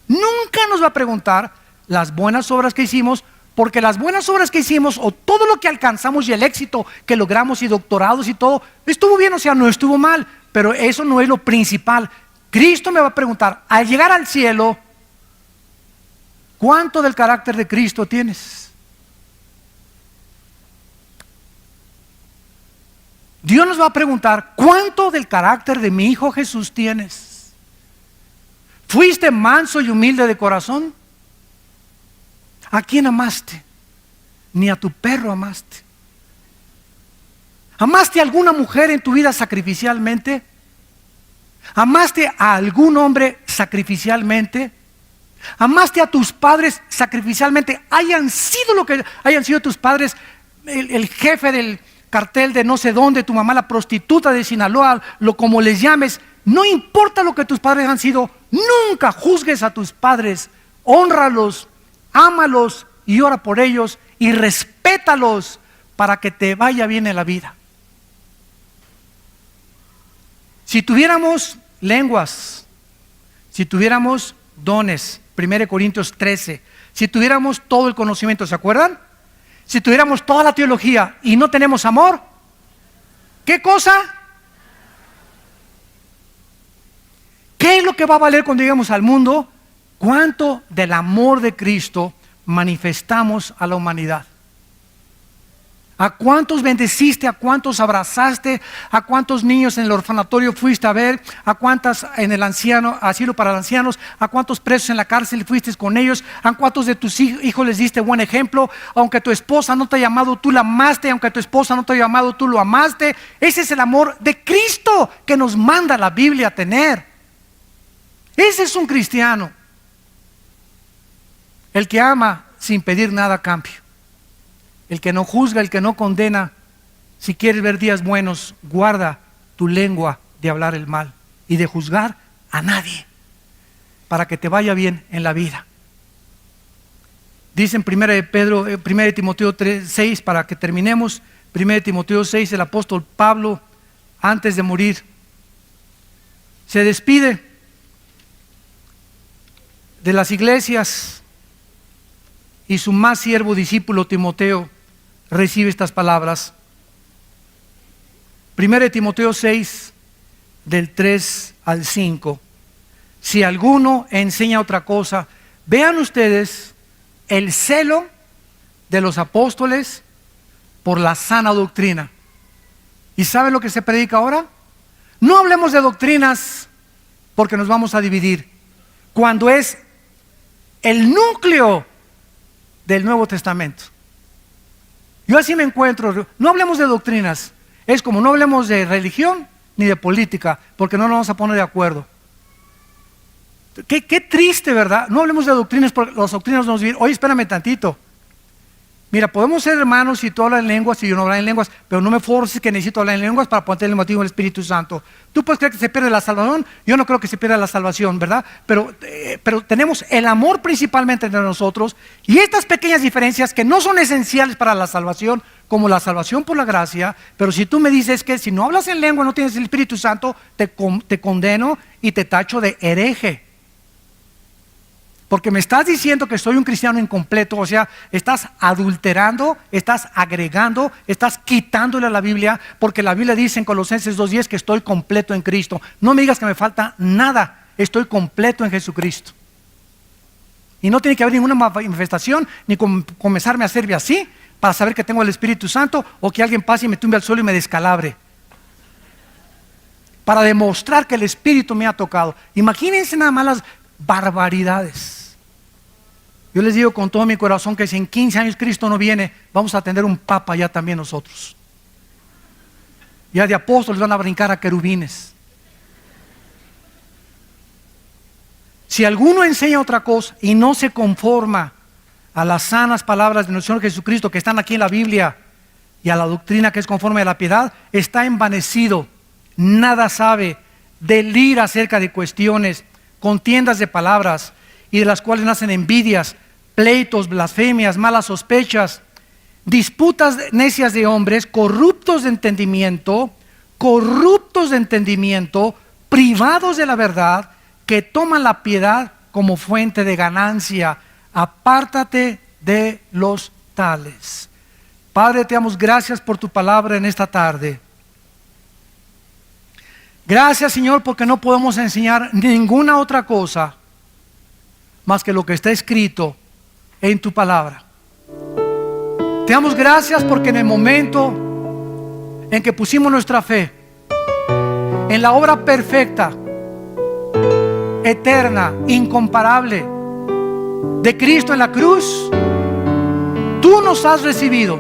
Nunca nos va a preguntar las buenas obras que hicimos, porque las buenas obras que hicimos, o todo lo que alcanzamos y el éxito que logramos y doctorados y todo, estuvo bien, o sea, no estuvo mal, pero eso no es lo principal. Cristo me va a preguntar al llegar al cielo: ¿cuánto del carácter de Cristo tienes? Dios nos va a preguntar: ¿cuánto del carácter de mi Hijo Jesús tienes? ¿Fuiste manso y humilde de corazón? ¿A quién amaste? Ni a tu perro amaste. ¿Amaste a alguna mujer en tu vida sacrificialmente? ¿Amaste a algún hombre sacrificialmente? ¿Amaste a tus padres sacrificialmente? Hayan sido lo que hayan sido tus padres, el jefe cartel de no sé dónde, tu mamá la prostituta de Sinaloa, lo como les llames, no importa lo que tus padres han sido, nunca juzgues a tus padres, hónralos, ámalos y ora por ellos y respétalos para que te vaya bien en la vida. Si tuviéramos lenguas, si tuviéramos dones, 1 Corintios 13, si tuviéramos todo el conocimiento, ¿se acuerdan? Si tuviéramos toda la teología y no tenemos amor, ¿qué cosa? ¿Qué es lo que va a valer cuando lleguemos al mundo? ¿Cuánto del amor de Cristo manifestamos a la humanidad? ¿A cuántos bendeciste? ¿A cuántos abrazaste? ¿A cuántos niños en el orfanatorio fuiste a ver? ¿A cuántas en el asilo para ancianos? ¿A cuántos presos en la cárcel fuiste con ellos? ¿A cuántos de tus hijos les diste buen ejemplo? Aunque tu esposa no te ha llamado, tú la amaste. Aunque tu esposa no te ha llamado, tú lo amaste. Ese es el amor de Cristo que nos manda la Biblia a tener. Ese es un cristiano. El que ama sin pedir nada a cambio. El que no juzga, el que no condena. Si quieres ver días buenos, guarda tu lengua de hablar el mal y de juzgar a nadie, para que te vaya bien en la vida. Dice en 1 Timoteo 6, para que terminemos, 1 Timoteo 6, el apóstol Pablo, antes de morir, se despide de las iglesias y su más siervo discípulo Timoteo recibe estas palabras. 1 Timoteo 6, del 3 al 5. Si alguno enseña otra cosa, vean ustedes el celo de los apóstoles por la sana doctrina. ¿Y saben lo que se predica ahora? No hablemos de doctrinas porque nos vamos a dividir, cuando es el núcleo del Nuevo Testamento. Yo así me encuentro. No hablemos de doctrinas. Es como no hablemos de religión ni de política, porque no nos vamos a poner de acuerdo. Qué triste, ¿verdad? No hablemos de doctrinas, porque las doctrinas nos dicen, oye, espérame tantito. Mira, podemos ser hermanos si tú hablas en lenguas y yo no hablo en lenguas, pero no me forces que necesito hablar en lenguas para poner el motivo del Espíritu Santo. Tú puedes creer que se pierde la salvación, yo no creo que se pierda la salvación, ¿verdad? Pero tenemos el amor principalmente entre nosotros, y estas pequeñas diferencias que no son esenciales para la salvación, como la salvación por la gracia. Pero si tú me dices que si no hablas en lengua no tienes el Espíritu Santo, te condeno y te tacho de hereje. Porque me estás diciendo que soy un cristiano incompleto, o sea, estás adulterando, estás agregando, estás quitándole a la Biblia, porque la Biblia dice en Colosenses 2:10 que estoy completo en Cristo. No me digas que me falta nada, estoy completo en Jesucristo. Y no tiene que haber ninguna manifestación, ni comenzarme a hacerme así, para saber que tengo el Espíritu Santo, o que alguien pase y me tumbe al suelo y me descalabre. Para demostrar que el Espíritu me ha tocado. Imagínense nada más las barbaridades. Yo les digo con todo mi corazón que si en 15 años Cristo no viene, vamos a tener un papa ya también nosotros. Ya de apóstoles van a brincar a querubines. Si alguno enseña otra cosa y no se conforma a las sanas palabras de nuestro Señor Jesucristo que están aquí en la Biblia y a la doctrina que es conforme a la piedad, está envanecido, nada sabe, delira acerca de cuestiones, contiendas de palabras, y de las cuales nacen envidias, pleitos, blasfemias, malas sospechas, disputas necias de hombres, corruptos de entendimiento, privados de la verdad, que toman la piedad como fuente de ganancia. Apártate de los tales. Padre, te damos gracias por tu palabra en esta tarde. Gracias, Señor, porque no podemos enseñar ninguna otra cosa más que lo que está escrito en tu palabra. Te damos gracias porque en el momento en que pusimos nuestra fe en la obra perfecta, eterna, incomparable de Cristo en la cruz, tú nos has recibido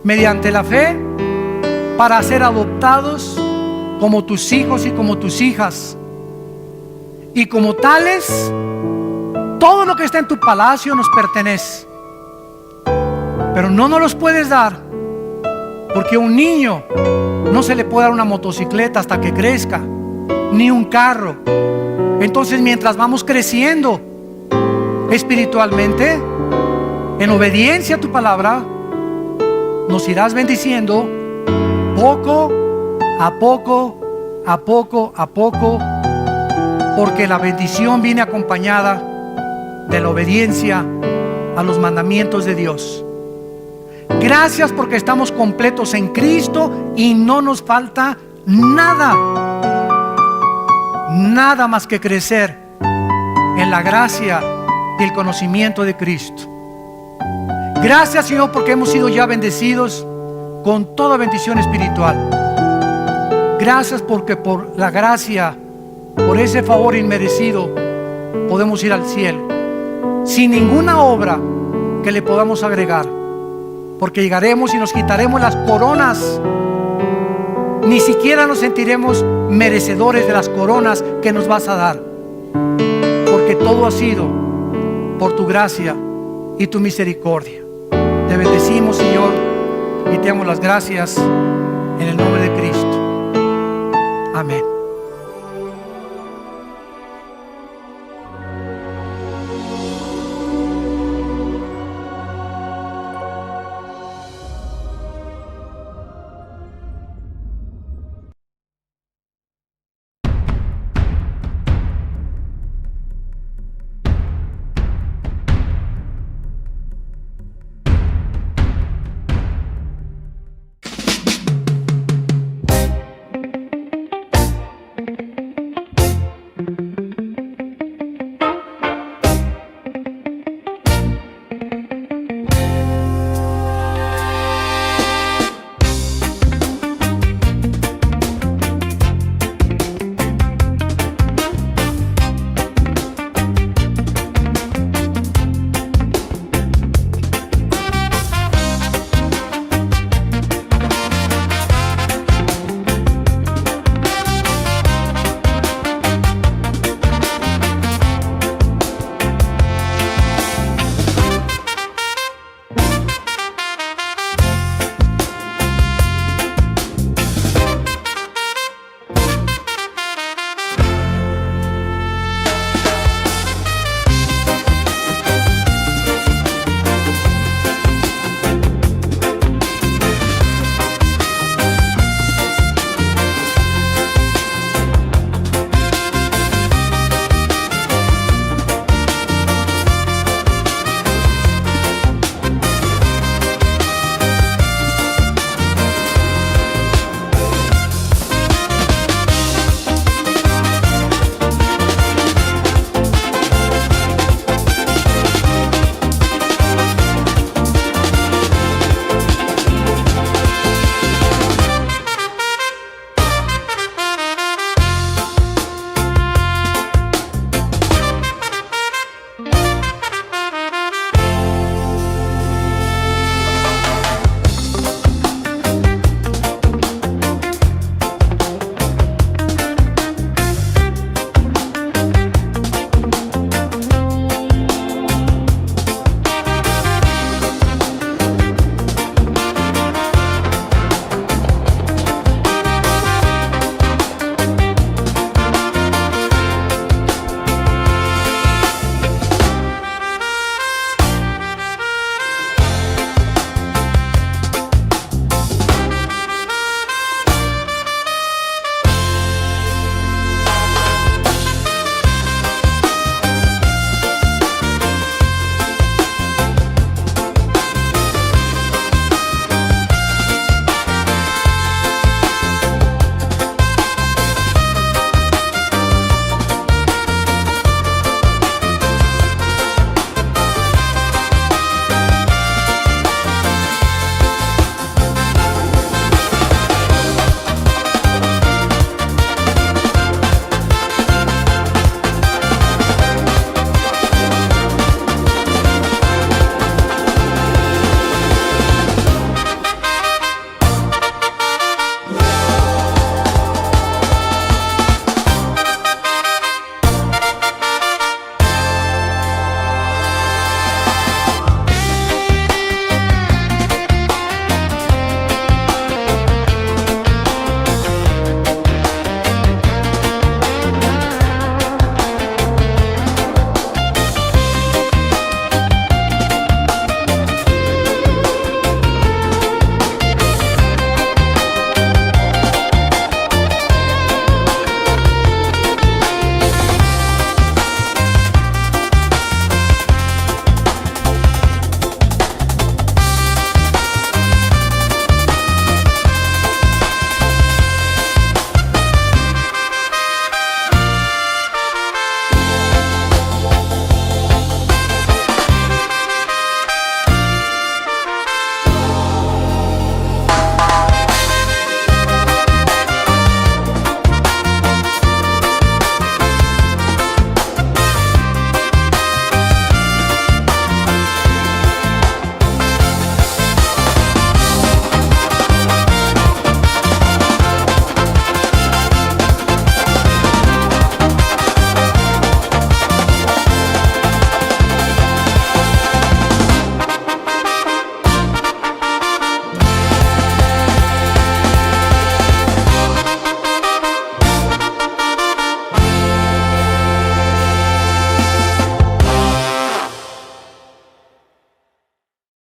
mediante la fe para ser adoptados como tus hijos y como tus hijas, y como tales todo lo que está en tu palacio nos pertenece, pero no nos los puedes dar Porque a un niño no se le puede dar una motocicleta hasta que crezca, ni un carro. Entonces, mientras vamos creciendo espiritualmente, en obediencia a tu palabra, nos irás bendiciendo poco a poco, a poco a poco, porque la bendición viene acompañada de la obediencia a los mandamientos de Dios. Gracias porque estamos completos en Cristo y no nos falta nada, nada más que crecer en la gracia y el conocimiento de Cristo. Gracias, Señor, porque hemos sido ya bendecidos con toda bendición espiritual. Gracias porque por la gracia, por ese favor inmerecido, podemos ir al cielo sin ninguna obra que le podamos agregar, porque llegaremos y nos quitaremos las coronas. Ni siquiera nos sentiremos merecedores de las coronas que nos vas a dar, porque todo ha sido por tu gracia y tu misericordia. Te bendecimos, Señor, y te damos las gracias en el nombre de Cristo. Amén.